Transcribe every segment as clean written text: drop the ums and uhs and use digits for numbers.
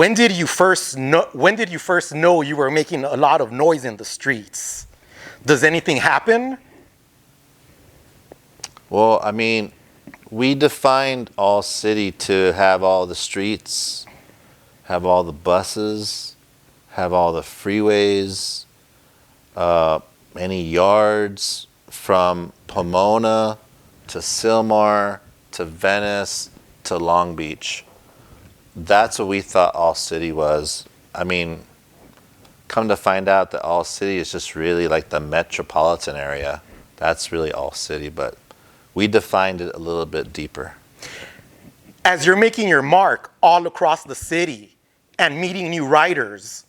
When did you first know you were making a lot of noise in the streets? Does anything happen? Well, I mean, we defined all city to have all the streets, have all the buses, have all the freeways, any yards from Pomona to Sylmar to Venice to Long Beach. That's what we thought all city was. I mean, come to find out that all city is just really like the metropolitan area. That's really all city, but we defined it a little bit deeper. As you're making your mark all across the city and meeting new writers,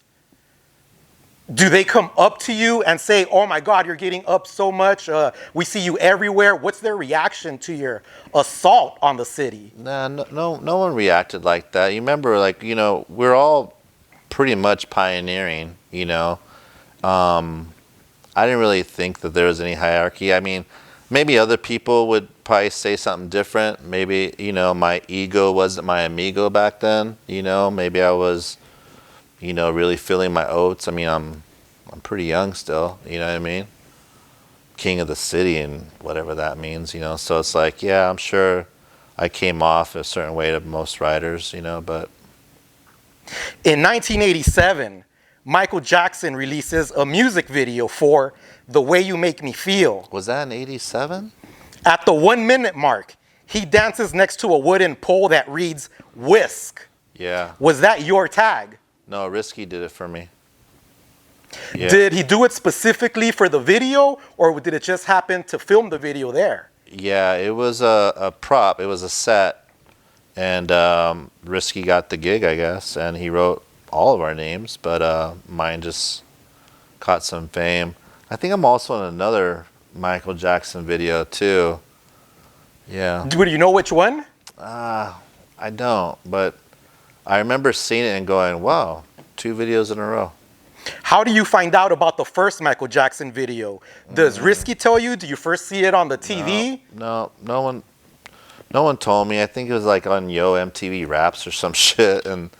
do they come up to you and say, oh my God, you're getting up so much, we see you everywhere? What's their reaction to your assault on the city? Nah, no one reacted like that. You remember, like, you know, we're all pretty much pioneering, you know. I didn't really think that there was any hierarchy. I mean, maybe other people would probably say something different. Maybe, you know, my ego wasn't my amigo back then, you know. Maybe I was, you know, really feeling my oats. I mean, I'm pretty young still, you know what I mean? King of the city and whatever that means, you know. So it's like, yeah, I'm sure I came off a certain way to most writers, you know, but. In 1987, Michael Jackson releases a music video for The Way You Make Me Feel. Was that in 87? At the 1 minute mark, he dances next to a wooden pole that reads WISK. Yeah. Was that your tag? No, Risky did it for me. Yeah. Did he do it specifically for the video, or did it just happen to film the video there? Yeah, it was a prop. It was a set. And Risky got the gig, I guess. And he wrote all of our names, but mine just caught some fame. I think I'm also in another Michael Jackson video, too. Yeah. Do you know which one? I don't, but I remember seeing it and going, wow, 2 videos in a row. How do you find out about the first Michael Jackson video? Does Risky tell you? Do you first see it on the TV? No one told me. I think it was like on Yo MTV Raps or some shit, and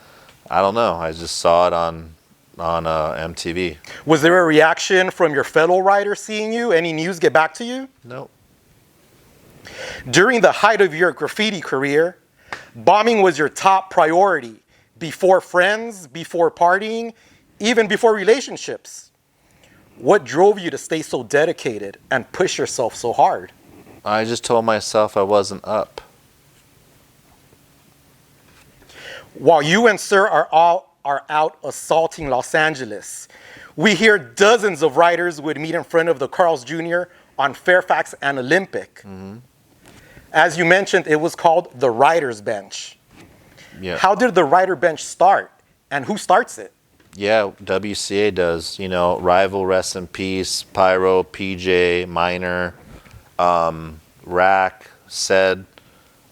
I don't know. I just saw it on MTV. Was there a reaction from your fellow writers seeing you? Any news get back to you? Nope. During the height of your graffiti career, bombing was your top priority. Before friends, before partying, even before relationships. What drove you to stay so dedicated and push yourself so hard? I just told myself I wasn't up. While you and Sir are out assaulting Los Angeles, we hear dozens of writers would meet in front of the Carl's Jr. on Fairfax and Olympic. Mm-hmm. As you mentioned, it was called the Writer's Bench. Yeah. How did the Writer Bench start, and who starts it? Yeah, WCA does. You know, Rival, rest in peace, Pyro, PJ, Minor, Rack, Said,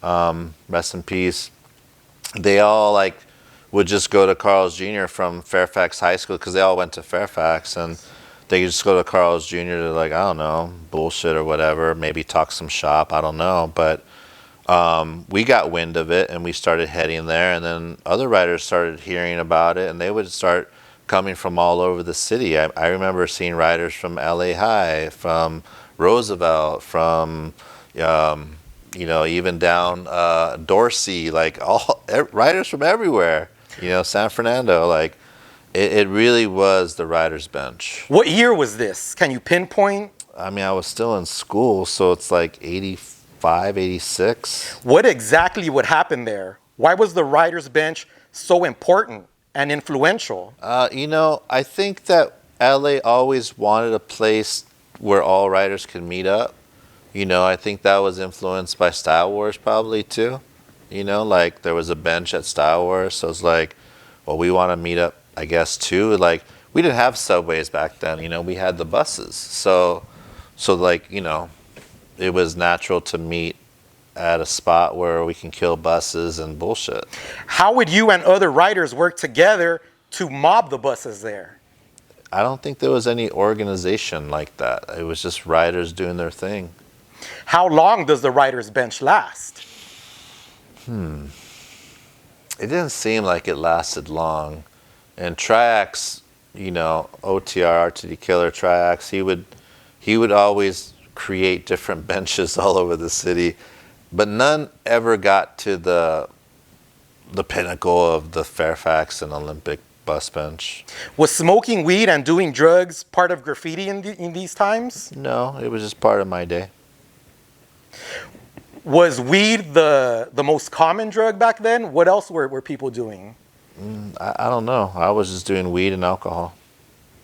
rest in peace. They all like would just go to Carl's Jr. from Fairfax High School because they all went to Fairfax, and they could just go to Carl's Jr. to, like, I don't know, bullshit or whatever, maybe talk some shop, I don't know. But we got wind of it and we started heading there, and then other writers started hearing about it, and they would start coming from all over the city. I remember seeing writers from LA High, from Roosevelt, from you know, even down Dorsey, like all writers from everywhere, you know, San Fernando. Like it really was the Writer's Bench. What year was this? Can you pinpoint? I mean, I was still in school, so it's like 85, 86. What exactly would happen there? Why was the Writer's Bench so important and influential? You know, I think that LA always wanted a place where all writers could meet up. You know, I think that was influenced by Style Wars probably too. You know, like there was a bench at Style Wars, so it's like, well, we want to meet up, I guess, too. Like we didn't have subways back then. You know, we had the buses, so like, you know, it was natural to meet at a spot where we can kill buses and bullshit. How would you and other writers work together to mob the buses there? I don't think there was any organization like that. It was just writers doing their thing. How long does the Writer's Bench last? it didn't seem like it lasted long. And Triax, you know, OTR, RTD Killer, Triax, he would always create different benches all over the city, but none ever got to the pinnacle of the Fairfax and Olympic bus bench. Was smoking weed and doing drugs part of graffiti in these times? No, it was just part of my day. Was weed the most common drug back then? What else were people doing? I don't know. I was just doing weed and alcohol.